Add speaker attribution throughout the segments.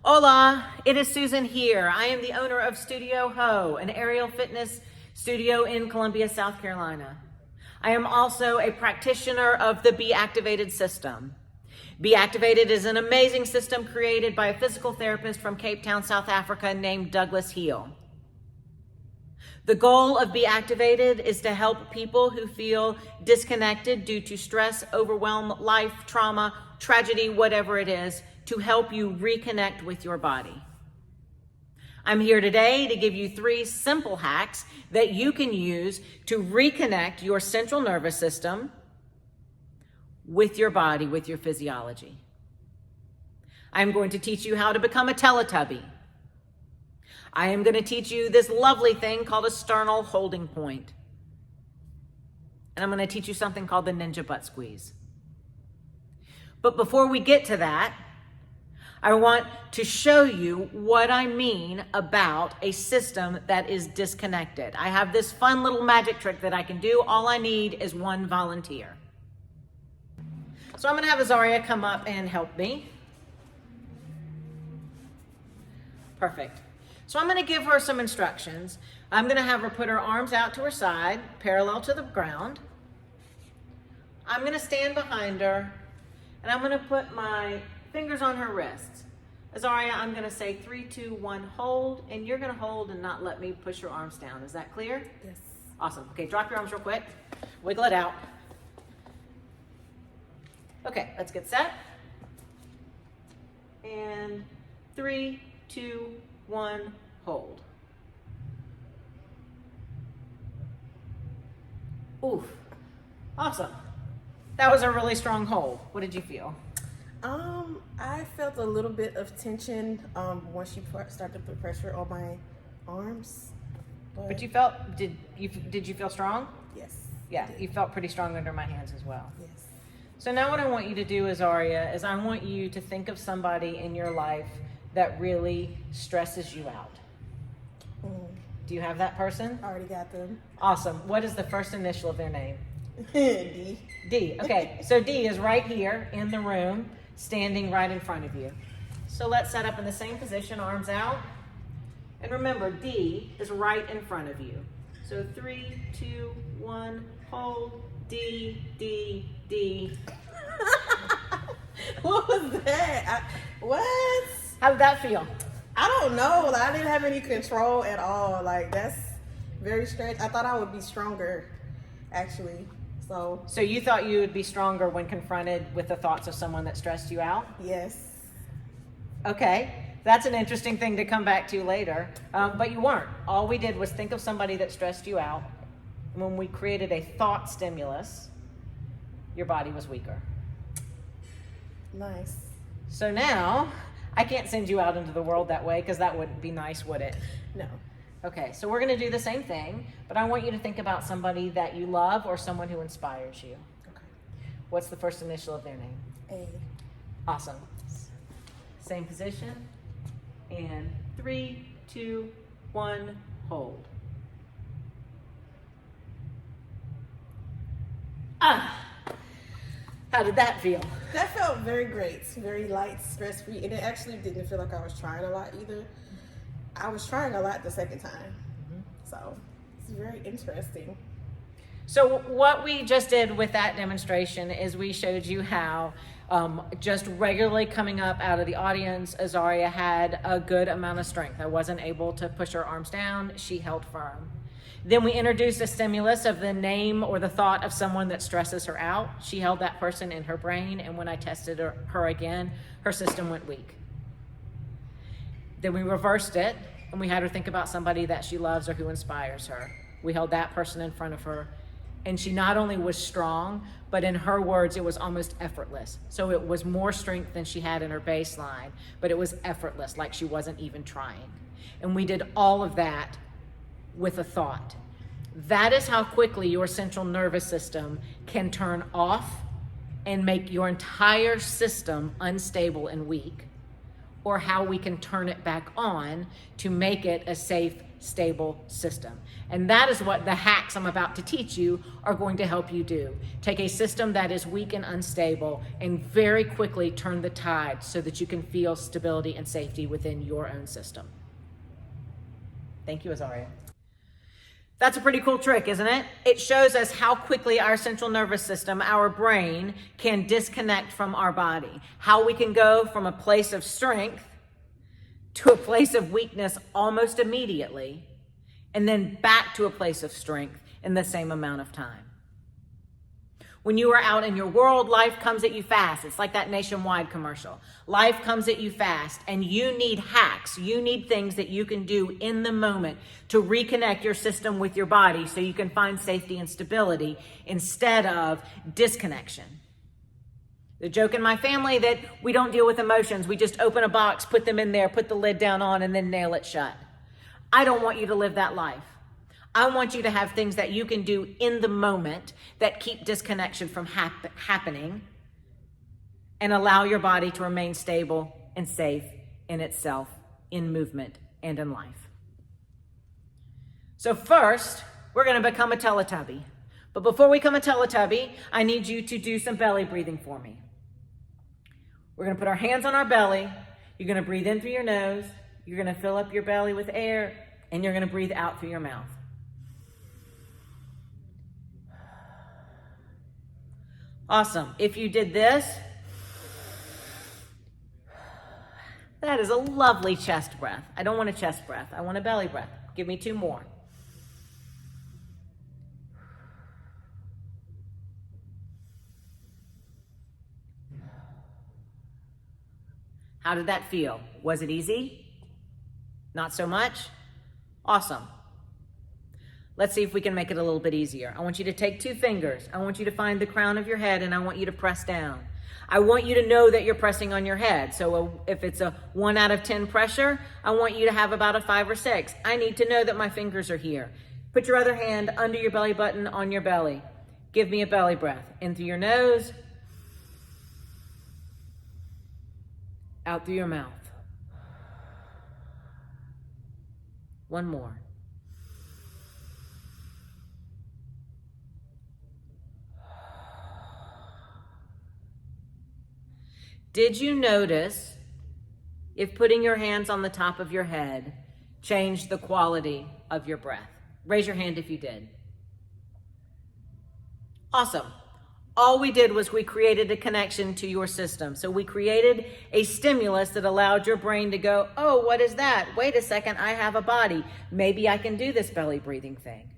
Speaker 1: Hola, it is Susan here. I am the owner of Studio Ho, an aerial fitness studio in Columbia, South Carolina. I am also a practitioner of the Be Activated system. Be Activated is an amazing system created by a physical therapist from Cape Town, South Africa named Douglas Heel. The goal of Be Activated is to help people who feel disconnected due to stress, overwhelm, life, trauma, tragedy, whatever it is, to help you reconnect with your body. I'm here today to give you 3 simple hacks that you can use to reconnect your central nervous system with your body, with your physiology. I'm going to teach you how to become a Teletubby. I am going to teach you this lovely thing called a Sternal Holding Point. And I'm going to teach you something called the Ninja Butt Squeeze. But before we get to that, I want to show you what I mean about a system that is disconnected. I have this fun little magic trick that I can do. All I need is one volunteer. So I'm going to have Azaria come up and help me. Perfect. So I'm going to give her some instructions. I'm going to have her put her arms out to her side, parallel to the ground. I'm going to stand behind her, and I'm going to put my fingers on her wrists. Azaria, I'm going to say 3, 2, 1, hold, and you're going to hold and not let me push your arms down. Is that clear?
Speaker 2: Yes.
Speaker 1: Awesome. Okay, drop your arms real quick. Wiggle it out. Okay, let's get set. And 3, 2, 1, hold. Oof. Awesome. That was a really strong hold. What did you feel?
Speaker 2: I felt a little bit of tension once you started to put pressure on my arms.
Speaker 1: But you felt, did you feel strong?
Speaker 2: Yes.
Speaker 1: Yeah, you felt pretty strong under my hands as well.
Speaker 2: Yes.
Speaker 1: So now what I want you to do, Azaria, is I want you to think of somebody in your life that really stresses you out. Do you have that person?
Speaker 2: I already got them.
Speaker 1: Awesome. What is the first initial of their name?
Speaker 2: D.
Speaker 1: D. Okay, so D is right here in the room, standing right in front of you. So let's set up in the same position, arms out. And remember, D is right in front of you. So 3, 2, 1, hold, D, D, D.
Speaker 2: What was that? What?
Speaker 1: How did that feel?
Speaker 2: I don't know. I didn't have any control at all. Like, that's very strange. I thought I would be stronger, actually. So
Speaker 1: you thought you would be stronger when confronted with the thoughts of someone that stressed you out?
Speaker 2: yes.
Speaker 1: Okay, that's an interesting thing to come back to later, but you weren't. All we did was think of somebody that stressed you out. When we created a thought stimulus, your body was weaker.
Speaker 2: Nice.
Speaker 1: So now, I can't send you out into the world that way because that wouldn't be nice, would it?
Speaker 2: No.
Speaker 1: Okay, so we're going to do the same thing, but I want you to think about somebody that you love or someone who inspires you.
Speaker 2: Okay.
Speaker 1: What's the first initial of their name?
Speaker 2: A.
Speaker 1: Awesome. Same position. And 3, 2, 1, hold. How did that feel?
Speaker 2: That felt very great, very light, stress-free, and it actually didn't feel like I was trying a lot either. I was trying a lot the second time, so it's very interesting.
Speaker 1: So what we just did with that demonstration is we showed you how just regularly coming up out of the audience, Azaria had a good amount of strength. I wasn't able to push her arms down. She held firm. Then we introduced a stimulus of the name or the thought of someone that stresses her out. She held that person in her brain, and when I tested her again, her system went weak. Then we reversed it, and we had her think about somebody that she loves or who inspires her. We held that person in front of her, and she not only was strong, but in her words, it was almost effortless. So it was more strength than she had in her baseline, but it was effortless, like she wasn't even trying. And we did all of that with a thought. That is how quickly your central nervous system can turn off and make your entire system unstable and weak, or how we can turn it back on to make it a safe, stable system. And that is what the hacks I'm about to teach you are going to help you do. Take a system that is weak and unstable and very quickly turn the tide so that you can feel stability and safety within your own system. Thank you, Azaria. That's a pretty cool trick, isn't it? It shows us how quickly our central nervous system, our brain, can disconnect from our body. How we can go from a place of strength to a place of weakness almost immediately, and then back to a place of strength in the same amount of time. When you are out in your world, life comes at you fast. It's like that Nationwide commercial. Life comes at you fast, and you need hacks. You need things that you can do in the moment to reconnect your system with your body so you can find safety and stability instead of disconnection. The joke in my family that we don't deal with emotions. We just open a box, put them in there, put the lid down on, and then nail it shut. I don't want you to live that life. I want you to have things that you can do in the moment that keep disconnection from happening and allow your body to remain stable and safe in itself, in movement, and in life. So first, we're going to become a Teletubby. But before we become a Teletubby, I need you to do some belly breathing for me. We're going to put our hands on our belly. You're going to breathe in through your nose. You're going to fill up your belly with air, and you're going to breathe out through your mouth. Awesome. If you did this, that is a lovely chest breath. I don't want a chest breath. I want a belly breath. Give me 2 more. How did that feel? Was it easy? Not so much? Awesome. Let's see if we can make it a little bit easier. I want you to take 2 fingers. I want you to find the crown of your head, and I want you to press down. I want you to know that you're pressing on your head. So if it's a 1 out of 10 pressure, I want you to have about a 5 or 6. I need to know that my fingers are here. Put your other hand under your belly button on your belly. Give me a belly breath. In through your nose, out through your mouth. 1 more. Did you notice if putting your hands on the top of your head changed the quality of your breath? Raise your hand if you did. Awesome. All we did was we created a connection to your system. So we created a stimulus that allowed your brain to go, oh, what is that? Wait a second, I have a body. Maybe I can do this belly breathing thing.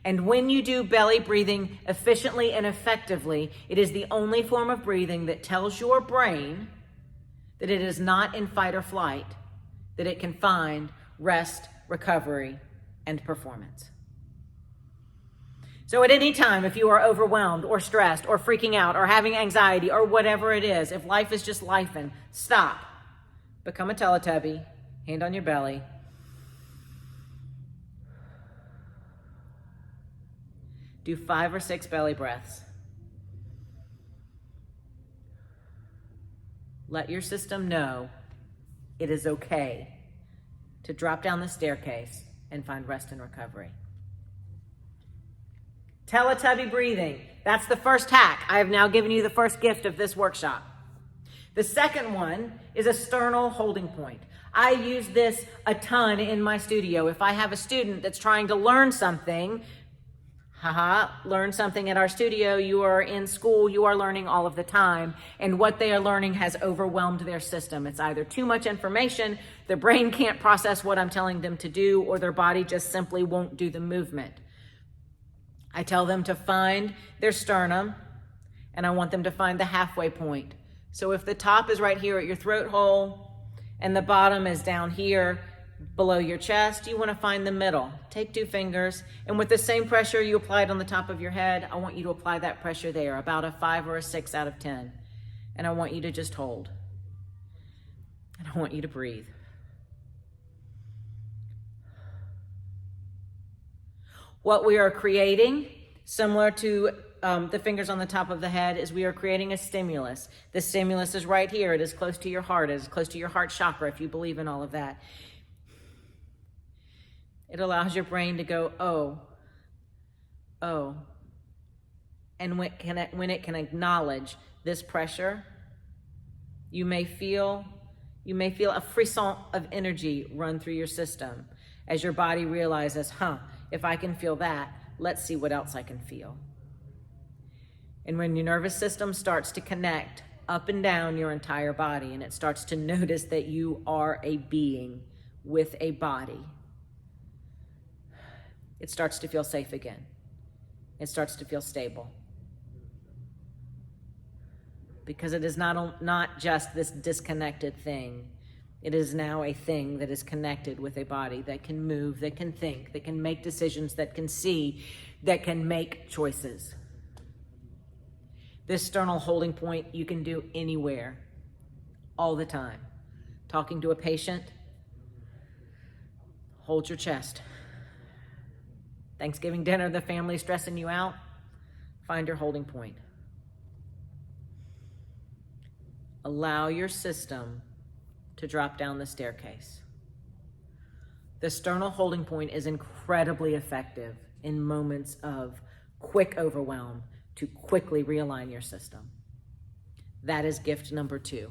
Speaker 1: And when you do belly breathing efficiently and effectively, it is the only form of breathing that tells your brain that it is not in fight or flight, that it can find rest, recovery, and performance. So at any time, if you are overwhelmed or stressed or freaking out or having anxiety or whatever it is, if life is just lifing, stop. Become a Teletubby, hand on your belly. Do 5 or 6 belly breaths. Let your system know it is okay to drop down the staircase and find rest and recovery. Teletubby breathing. That's the first hack. I have now given you the first gift of this workshop. The second one is a sternal holding point. I use this a ton in my studio. If I have a student that's trying to learn something, learn something at our studio, you are in school, you are learning all of the time, and what they are learning has overwhelmed their system. It's either too much information, their brain can't process what I'm telling them to do, or their body just simply won't do the movement. I tell them to find their sternum, and I want them to find the halfway point. So if the top is right here at your throat hole, and the bottom is down here below your chest, you want to find the middle. Take 2 fingers, and with the same pressure you applied on the top of your head, I want you to apply that pressure there, about a 5 or a 6 out of 10. And I want you to just hold. And I want you to breathe. What we are creating, similar to the fingers on the top of the head is we are creating a stimulus. The stimulus is right here. It is close to your heart. It is close to your heart chakra, if you believe in all of that. It allows your brain to go, oh. And when it can acknowledge this pressure, you may feel a frisson of energy run through your system as your body realizes, if I can feel that, let's see what else I can feel. And when your nervous system starts to connect up and down your entire body, and it starts to notice that you are a being with a body, it starts to feel safe again. It starts to feel stable. Because it is not just this disconnected thing. It is now a thing that is connected with a body that can move, that can think, that can make decisions, that can see, that can make choices. This sternal holding point you can do anywhere, all the time. Talking to a patient, hold your chest. Thanksgiving dinner, the family stressing you out, find your holding point. Allow your system to drop down the staircase. The sternal holding point is incredibly effective in moments of quick overwhelm to quickly realign your system. That is gift number 2.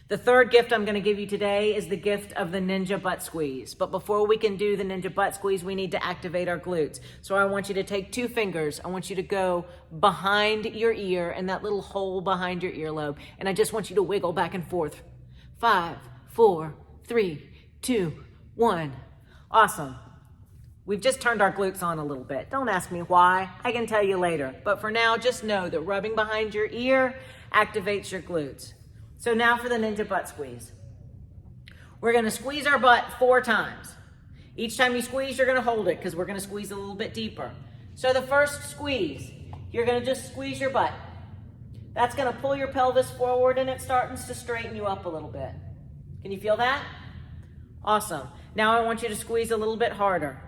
Speaker 1: The third gift I'm going to give you today is the gift of the ninja butt squeeze. But before we can do the ninja butt squeeze, we need to activate our glutes. So I want you to take 2 fingers. I want you to go behind your ear and that little hole behind your earlobe. And I just want you to wiggle back and forth. 5, 4, 3, 2, 1. Awesome. We've just turned our glutes on a little bit. Don't ask me why. I can tell you later. But for now, just know that rubbing behind your ear activates your glutes. So now for the ninja butt squeeze. We're going to squeeze our butt 4 times. Each time you squeeze, you're going to hold it because we're going to squeeze a little bit deeper. So the first squeeze, you're going to just squeeze your butt. That's going to pull your pelvis forward and it starts to straighten you up a little bit. Can you feel that? Awesome. Now I want you to squeeze a little bit harder.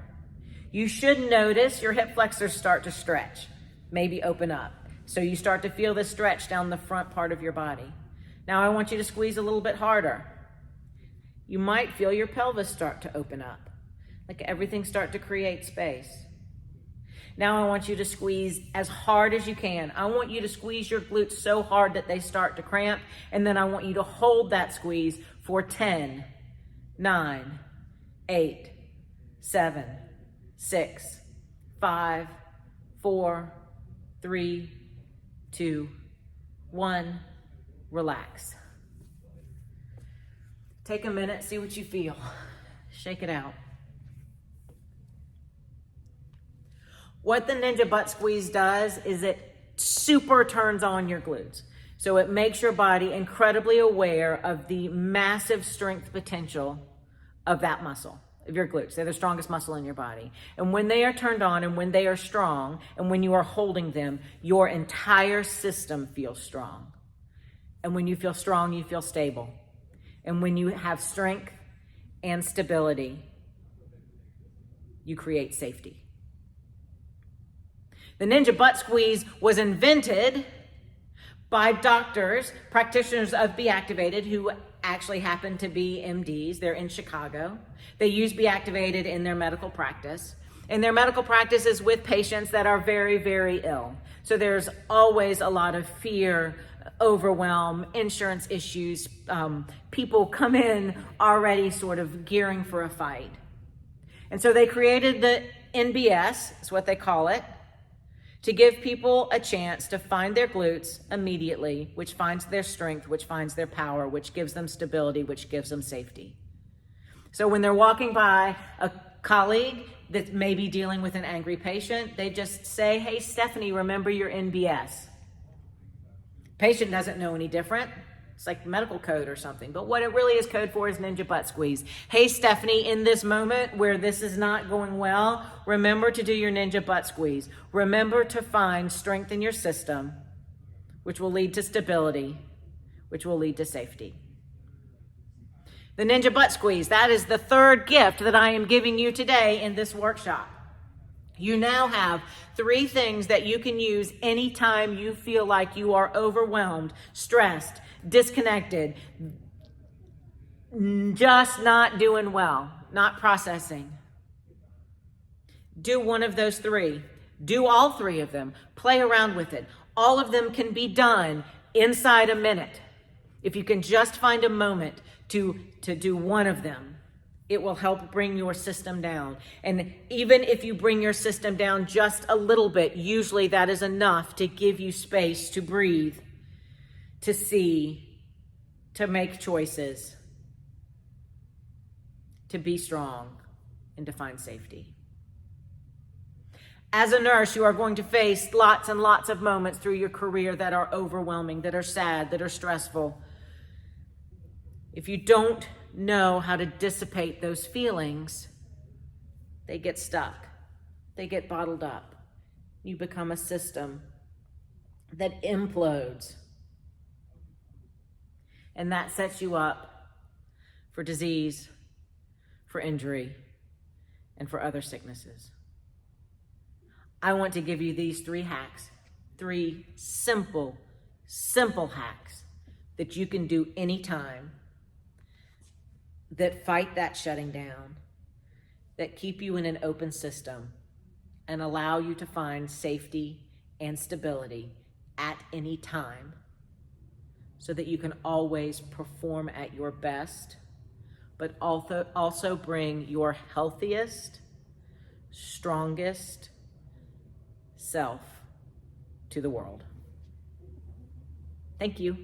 Speaker 1: You should notice your hip flexors start to stretch, maybe open up. So you start to feel this stretch down the front part of your body. Now I want you to squeeze a little bit harder. You might feel your pelvis start to open up, like everything start to create space. Now I want you to squeeze as hard as you can. I want you to squeeze your glutes so hard that they start to cramp, and then I want you to hold that squeeze for 10, 9, 8, 7, 6, 5, 4, 3, 2, 1. Relax. Take a minute, see what you feel. Shake it out. What the ninja butt squeeze does is it super turns on your glutes. So it makes your body incredibly aware of the massive strength potential of that muscle, of your glutes. They're the strongest muscle in your body. And when they are turned on and when they are strong and when you are holding them, your entire system feels strong. And when you feel strong, you feel stable. And when you have strength and stability, you create safety. The ninja butt squeeze was invented by doctors, practitioners of Be Activated, who actually happen to be MDs. They're in Chicago. They use Be Activated in their medical practice. And their medical practice is with patients that are very, very ill. So there's always a lot of fear, overwhelm, insurance issues. People come in already sort of gearing for a fight. And so they created the NBS, is what they call it, to give people a chance to find their glutes immediately, which finds their strength, which finds their power, which gives them stability, which gives them safety. So when they're walking by a colleague that may be dealing with an angry patient, they just say, "Hey, Stephanie, remember your NBS." Patient doesn't know any different. It's like medical code or something. But what it really is code for is ninja butt squeeze. Hey, Stephanie, in this moment where this is not going well, remember to do your ninja butt squeeze. Remember to find strength in your system, which will lead to stability, which will lead to safety. The ninja butt squeeze, that is the third gift that I am giving you today in this workshop. You now have 3 things that you can use anytime you feel like you are overwhelmed, stressed, disconnected, just not doing well, not processing. Do one of those 3. Do all 3 of them. Play around with it. All of them can be done inside a minute. If you can just find a moment to do one of them, it will help bring your system down. And even if you bring your system down just a little bit, usually that is enough to give you space to breathe, to see, to make choices, to be strong, and to find safety. As a nurse, you are going to face lots and lots of moments through your career that are overwhelming, that are sad, that are stressful. If you don't know how to dissipate those feelings, they get stuck. They get bottled up. You become a system that implodes. And that sets you up for disease, for injury, and for other sicknesses. I want to give you these 3 hacks, 3 simple hacks that you can do anytime that fight that shutting down, that keep you in an open system and allow you to find safety and stability at any time so that you can always perform at your best, but also bring your healthiest, strongest self to the world. Thank you.